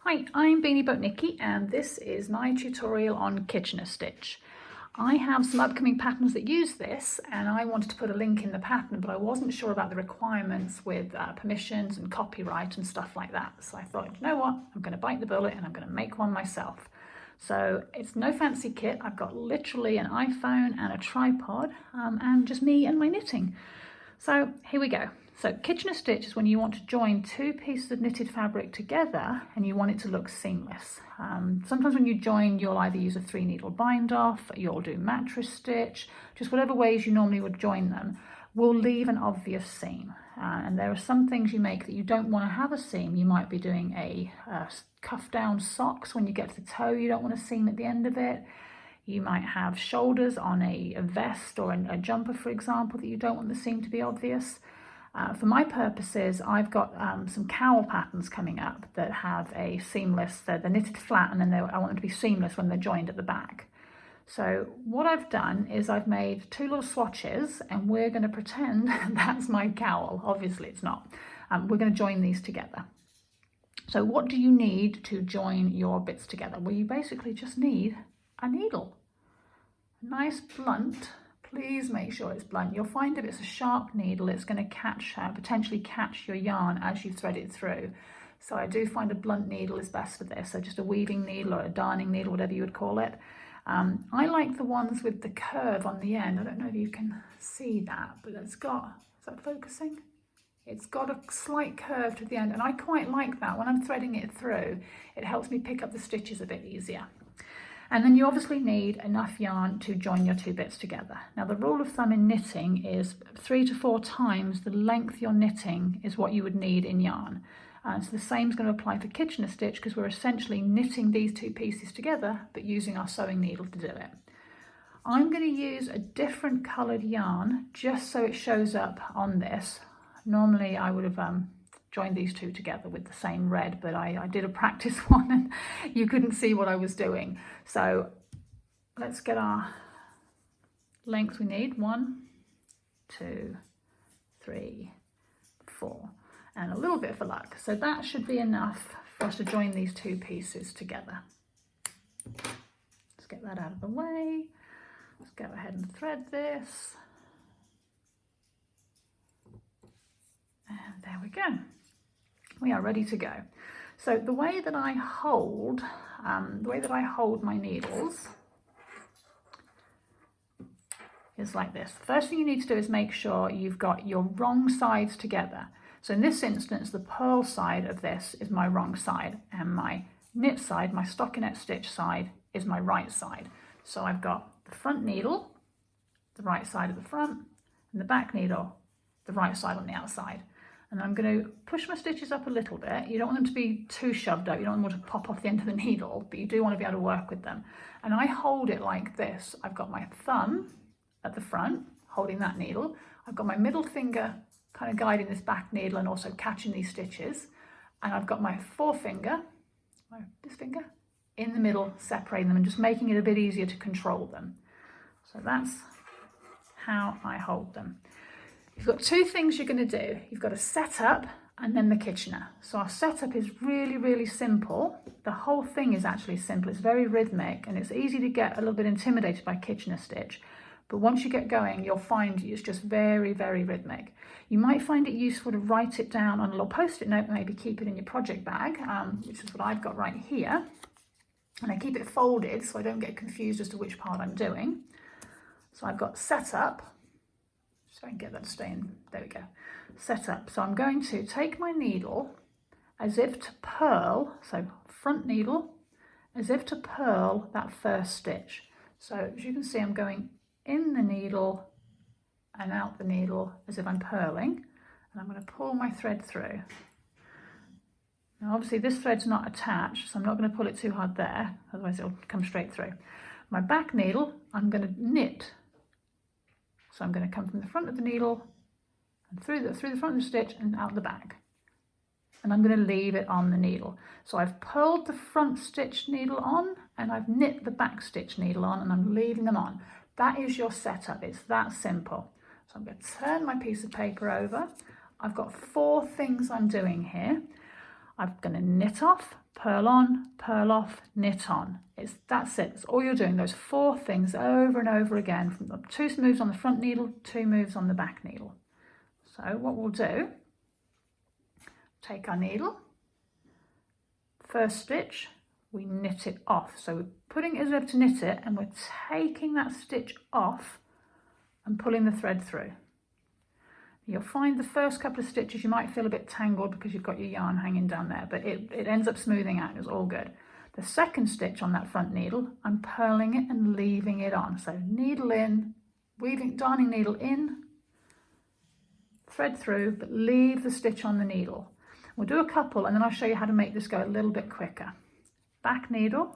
Hi, I'm Beanie Boat Nikki and this is my tutorial on Kitchener stitch. I have some upcoming patterns that use this and I wanted to put a link in the pattern, but I wasn't sure about the requirements with permissions and copyright and stuff like that. So I thought, you know what, I'm going to bite the bullet and I'm going to make one myself. So it's no fancy kit. I've got literally an iPhone and a tripod and just me and my knitting. So here we go. So Kitchener stitch is when you want to join two pieces of knitted fabric together and you want it to look seamless. Sometimes when you join, you'll either use a 3-needle bind off, you'll do mattress stitch, just whatever ways you normally would join them will leave an obvious seam. And there are some things you make that you don't want to have a seam. You might be doing a cuff down socks. When you get to the toe, you don't want a seam at the end of it. You might have shoulders on a vest or a jumper, for example, that you don't want the seam to be obvious. For my purposes, I've got some cowl patterns coming up that have a seamless, they're knitted flat, and then I want them to be seamless when they're joined at the back. So what I've done is I've made two little swatches and we're going to pretend that's my cowl. Obviously it's not. We're going to join these together. So what do you need to join your bits together? Well, you basically just need a needle. A nice blunt. Please make sure it's blunt. You'll find if it's a sharp needle, it's going to potentially catch your yarn as you thread it through. So I do find a blunt needle is best for this. So just a weaving needle or a darning needle, whatever you would call it. I like the ones with the curve on the end. I don't know if you can see that, but it's got, is that focusing? It's got a slight curve to the end, and I quite like that. When I'm threading it through, it helps me pick up the stitches a bit easier. And then you obviously need enough yarn to join your two bits together. Now the rule of thumb in knitting is 3 to 4 times the length you're knitting is what you would need in yarn. So the same is going to apply for Kitchener stitch because we're essentially knitting these two pieces together but using our sewing needle to do it. I'm going to use a different coloured yarn just so it shows up on this. Normally I would have joined these two together with the same red, but I did a practice one and you couldn't see what I was doing. So let's get our length we need. 1, 2, 3, 4, and a little bit for luck. So that should be enough for us to join these two pieces together. Let's get that out of the way. Let's go ahead and thread this. And there we go. We are ready to go. So the way that I hold my needles is like this. The first thing you need to do is make sure you've got your wrong sides together. So in this instance, the purl side of this is my wrong side, and my knit side, my stockinette stitch side, is my right side. So I've got the front needle, the right side of the front, and the back needle, the right side on the outside. And I'm going to push my stitches up a little bit. You don't want them to be too shoved up. You don't want them to pop off the end of the needle, but you do want to be able to work with them. And I hold it like this. I've got my thumb at the front, holding that needle. I've got my middle finger kind of guiding this back needle and also catching these stitches. And I've got my forefinger, this finger, in the middle, separating them and just making it a bit easier to control them. So that's how I hold them. You've got two things you're going to do. You've got a setup and then the Kitchener. So our setup is really, really simple. The whole thing is actually simple. It's very rhythmic and it's easy to get a little bit intimidated by Kitchener stitch. But once you get going, you'll find it's just very, very rhythmic. You might find it useful to write it down on a little post-it note, maybe keep it in your project bag, which is what I've got right here. And I keep it folded so I don't get confused as to which part I'm doing. So I've got setup. So I can get that to stay in, there we go, set up. So I'm going to take my needle as if to purl, so front needle, as if to purl that first stitch. So as you can see, I'm going in the needle and out the needle as if I'm purling, and I'm going to pull my thread through. Now obviously this thread's not attached, so I'm not going to pull it too hard there, otherwise it'll come straight through. My back needle, I'm going to knit. So I'm going to come from the front of the needle and through the front of the stitch and out the back. And I'm going to leave it on the needle. So I've purled the front stitch needle on and I've knit the back stitch needle on and I'm leaving them on. That is your setup. It's that simple. So I'm going to turn my piece of paper over. I've got 4 things I'm doing here. I'm going to knit off, purl on, purl off, knit on. That's it. It's all you're doing, those 4 things over and over again, from the 2 moves on the front needle, 2 moves on the back needle. So what we'll do, take our needle, first stitch, we knit it off. So we're putting it as if to knit it, and we're taking that stitch off and pulling the thread through. You'll find the first couple of stitches you might feel a bit tangled because you've got your yarn hanging down there, but it ends up smoothing out and it's all good. The second stitch on that front needle, I'm purling it and leaving it on. So needle in, darning needle in, thread through, but leave the stitch on the needle. We'll do a couple and then I'll show you how to make this go a little bit quicker. Back needle,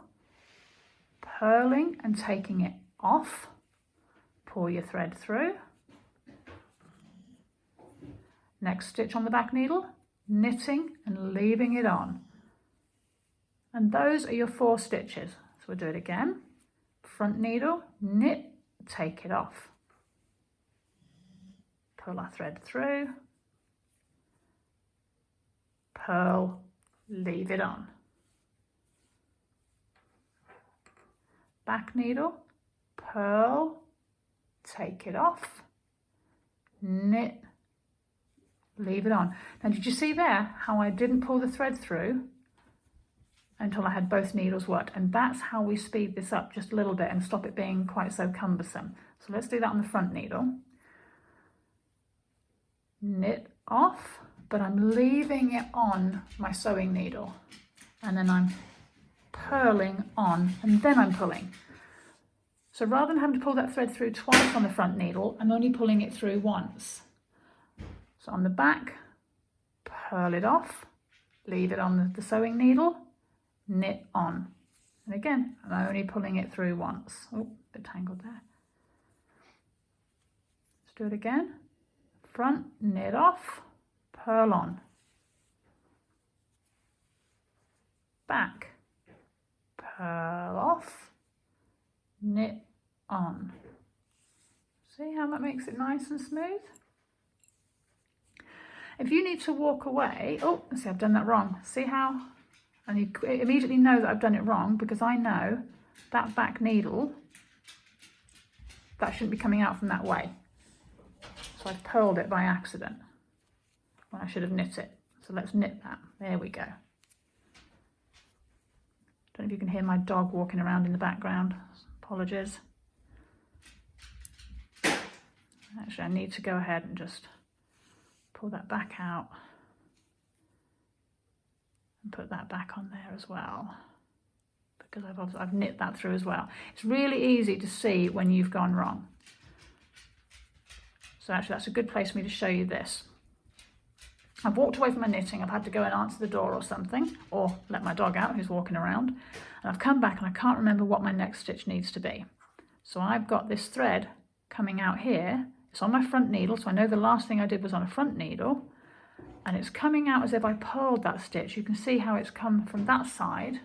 purling and taking it off, pull your thread through. Next stitch on the back needle, knitting and leaving it on. And those are your 4 stitches. So we'll do it again. Front needle, knit, take it off. Pull our thread through. Purl, leave it on. Back needle, purl, take it off, knit, leave it on. Now did you see there how I didn't pull the thread through until I had both needles worked? And that's how we speed this up just a little bit and stop it being quite so cumbersome. So let's do that on the front needle. Knit off, but I'm leaving it on my sewing needle, and then I'm purling on and then I'm pulling. So rather than having to pull that thread through twice on the front needle, I'm only pulling it through once. So on the back, purl it off, leave it on the sewing needle, knit on. And again, I'm only pulling it through once. Oh, a bit tangled there. Let's do it again. Front, knit off, purl on. Back, purl off, knit on. See how that makes it nice and smooth? If you need to walk away, oh, see, I've done that wrong. See how? And you immediately know that I've done it wrong because I know that back needle, that shouldn't be coming out from that way. So I've purled it by accident when I should have knit it. So let's knit that. There we go. Don't know if you can hear my dog walking around in the background. Apologies. Actually, I need to go ahead and just pull that back out and put that back on there as well, because I've knit that through as well. It's really easy to see when you've gone wrong. So actually that's a good place for me to show you this. I've walked away from my knitting, I've had to go and answer the door or something, or let my dog out who's walking around, and I've come back and I can't remember what my next stitch needs to be. So I've got this thread coming out here. It's on my front needle, so I know the last thing I did was on a front needle, and it's coming out as if I purled that stitch. You can see how it's come from that side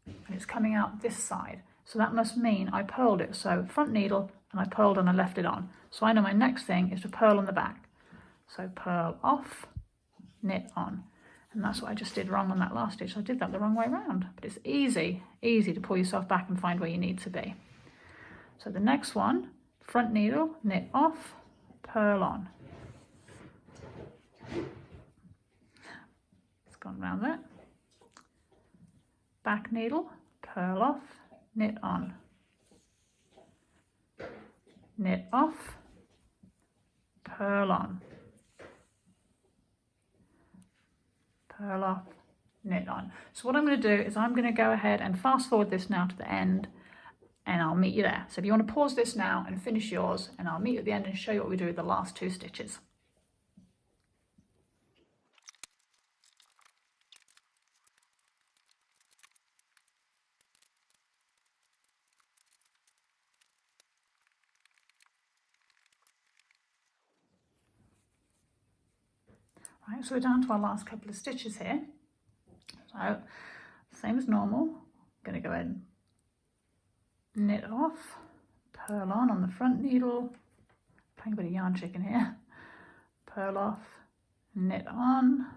and it's coming out this side. So that must mean I purled it. So front needle, and I purled and I left it on. So I know my next thing is to purl on the back. So purl off, knit on. And that's what I just did wrong on that last stitch. I did that the wrong way around, but it's easy to pull yourself back and find where you need to be. So the next one, front needle, knit off, purl on. It's gone round there. Back needle, purl off, knit on. Knit off, purl on. Purl off, knit on. So what I'm going to do is I'm going to go ahead and fast forward this now to the end, and I'll meet you there. So if you want to pause this now and finish yours, and I'll meet you at the end and show you what we do with the last 2 stitches. Right, so we're down to our last couple of stitches here. So same as normal, I'm going to go ahead and knit off, purl on the front needle, playing a bit of yarn chicken here, purl off, knit on,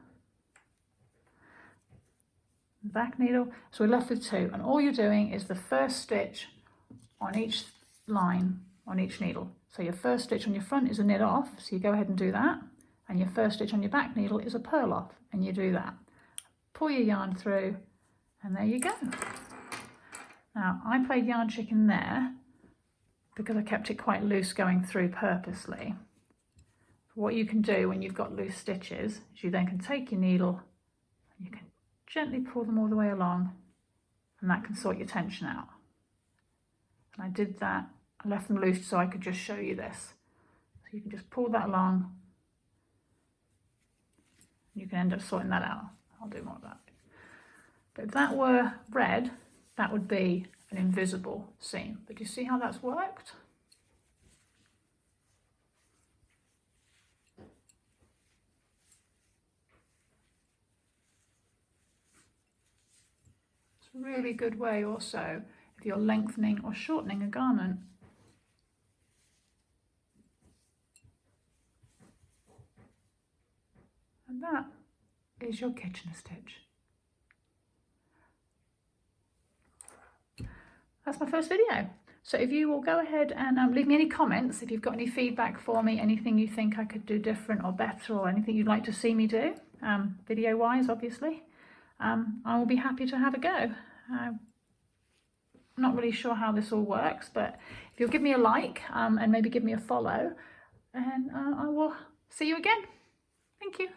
back needle. So we're left with 2, and all you're doing is the first stitch on each line on each needle. So your first stitch on your front is a knit off, so you go ahead and do that, and your first stitch on your back needle is a purl off, and you do that. Pull your yarn through, and there you go. Now I played yarn chicken there because I kept it quite loose going through purposely. What you can do when you've got loose stitches is you then can take your needle and you can gently pull them all the way along, and that can sort your tension out. And I did that. I left them loose so I could just show you this. So you can just pull that along. You can end up sorting that out. I'll do more of that. But if that were red, that would be an invisible seam. But do you see how that's worked? It's a really good way also if you're lengthening or shortening a garment. And that is your Kitchener stitch. That's my first video. So if you will go ahead and leave me any comments, if you've got any feedback for me, anything you think I could do different or better, or anything you'd like to see me do, video wise obviously, I will be happy to have a go. I'm not really sure how this all works, but if you'll give me a like and maybe give me a follow, and I will see you again. Thank you.